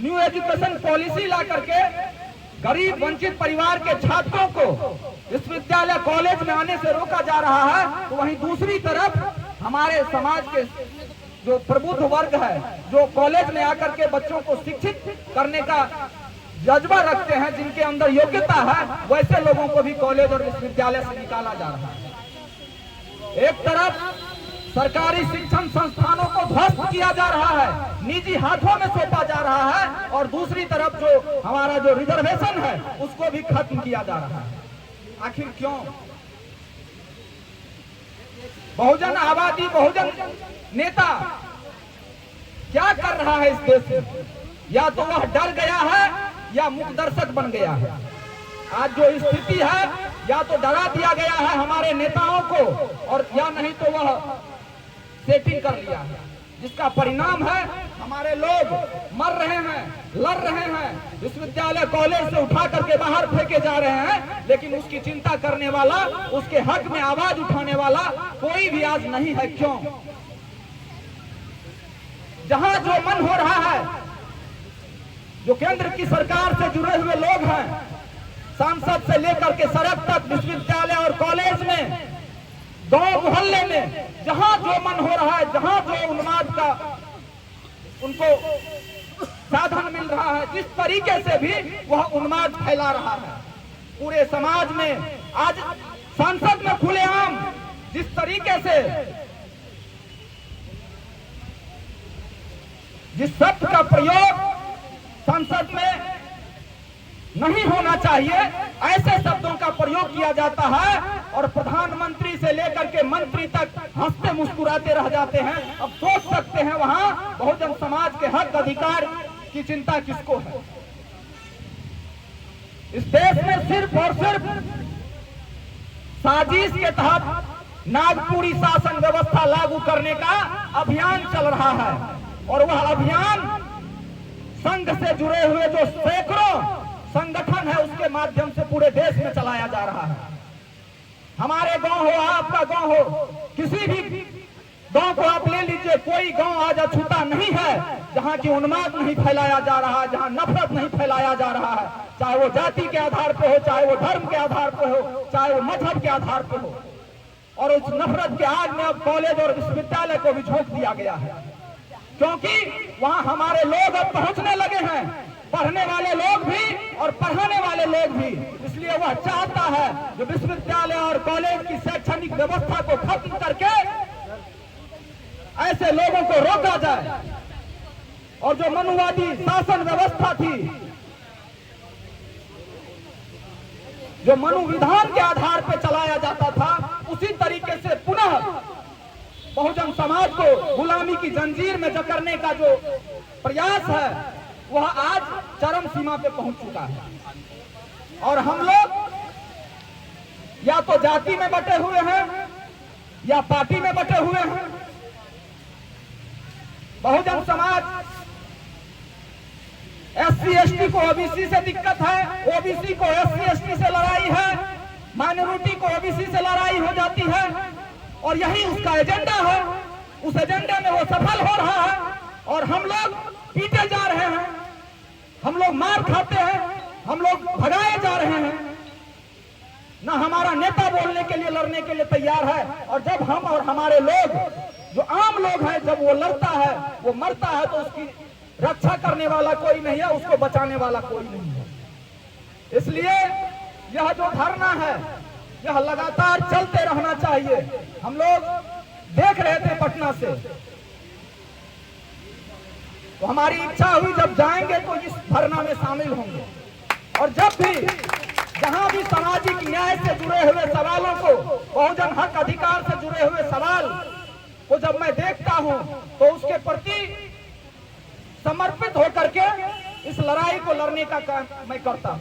New education policy ला करके गरीब वंचित परिवार के छात्रों को विश्वविद्यालय कॉलेज में आने से रोका जा रहा है, तो वहीं दूसरी तरफ हमारे समाज के जो प्रबुद्ध वर्ग है, जो कॉलेज में आकर के बच्चों को शिक्षित करने का जज्बा रखते हैं, जिनके अंदर योग्यता है, वैसे लोगों को भी कॉलेज और विश्वविद्यालय से निकाला जा रहा है। एक तरफ सरकारी शिक्षण संस्थानों को ध्वस्त किया जा रहा है, निजी हाथों में सौंपा जा रहा है, और दूसरी तरफ जो हमारा जो रिजर्वेशन है उसको भी खत्म किया जा रहा है। आखिर क्यों? बहुजन आबादी, बहुजन नेता क्या कर रहा है इस देश में? या तो वह डर गया है या मुख दर्शक बन गया है। आज जो स्थिति है, या तो डरा दिया गया है हमारे नेताओं को, और या नहीं तो वह सेटिंग कर लिया है, जिसका परिणाम है हमारे लोग मर रहे हैं, लड़ रहे हैं, विश्वविद्यालय कॉलेज से उठा करके बाहर फेंके जा रहे हैं, लेकिन उसकी चिंता करने वाला, उसके हक में आवाज उठाने वाला कोई भी आज नहीं है। क्यों? जहां जो मन हो रहा है, जो केंद्र की सरकार से जुड़े हुए लोग हैं, सांसद से लेकर के सड़क तक, विश्वविद्यालय और कॉलेज में, गांव मोहल्ले में, जहां जो मन हो रहा है, जहां जो उन्माद का उनको साधन मिल रहा है, जिस तरीके से भी वह उन्माद फैला रहा है पूरे समाज में। आज संसद में खुलेआम जिस तरीके से, जिस शब्द का प्रयोग संसद में नहीं होना चाहिए, ऐसे शब्दों का प्रयोग किया जाता है, और प्रधानमंत्री से लेकर के मंत्री तक हंसते मुस्कुराते रह जाते हैं। अब सोच सकते हैं वहां बहुजन समाज के हक अधिकार की चिंता किसको है? इस देश में सिर्फ और सिर्फ साजिश के तहत नागपुरी शासन व्यवस्था लागू करने का अभियान चल रहा है, और वह अभियान संघ से जुड़े हुए जो सैकड़ों संगठन है उसके माध्यम से पूरे देश में चलाया जा रहा है। हमारे गांव हो, आपका गांव हो, किसी भी गांव को आप ले लीजिए, कोई गांव आज अछूता नहीं है जहां की उन्माद नहीं फैलाया जा रहा है, जहां नफरत नहीं फैलाया जा रहा है, चाहे वो जाति के आधार पे हो, चाहे वो धर्म के आधार पे हो, चाहे वो मजहब के आधार पे हो। और उस नफरत के आग में अब कॉलेज और विश्वविद्यालय को भी झोंक दिया गया है, क्योंकि वहां हमारे लोग अब पहुंचने लगे हैं, पढ़ने वाले लोग भी और पढ़ाने वाले लोग भी। इसलिए वह चाहता है जो विश्वविद्यालय और कॉलेज की शैक्षणिक व्यवस्था को खत्म करके ऐसे लोगों को रोका जाए, और जो मनुवादी शासन व्यवस्था थी, जो मनु विधान के आधार पर चलाया जाता था, उसी तरीके से पुनः बहुजन समाज को गुलामी की जंजीर में जकड़ने का जो प्रयास है वह आज चरम सीमा पे पहुंच चुका है। और हम लोग या तो जाति में बटे हुए हैं या पार्टी में बटे हुए हैं। बहुजन समाज एससी एसटी को ओबीसी से दिक्कत है, ओबीसी को एससी एसटी से लड़ाई है, माइनॉरिटी को ओबीसी से लड़ाई हो जाती है, और यही उसका एजेंडा है। उस एजेंडे में वो सफल हो रहा है, और हम लोग पीटे जा रहे हैं, हम लोग मार खाते हैं, हम लोग भगाए जा रहे हैं। ना हमारा नेता बोलने के लिए, लड़ने के लिए तैयार है। और जब हम और हमारे लोग, जो आम लोग हैं, जब वो लड़ता है, वो मरता है, तो उसकी रक्षा करने वाला कोई नहीं है, उसको बचाने वाला कोई नहीं है। इसलिए यह जो धरना है, यह लगातार चलते रहना चाहिए। हम लोग देख रहे थे पटना से, तो हमारी इच्छा हुई जब जाएंगे तो इस धरना में शामिल होंगे, और जब भी जहां भी सामाजिक न्याय से जुड़े हुए सवालों को, बहुजन हक अधिकार से जुड़े हुए सवाल को जब मैं देखता हूं, तो उसके प्रति समर्पित होकर के इस लड़ाई को लड़ने का काम मैं करता हूं।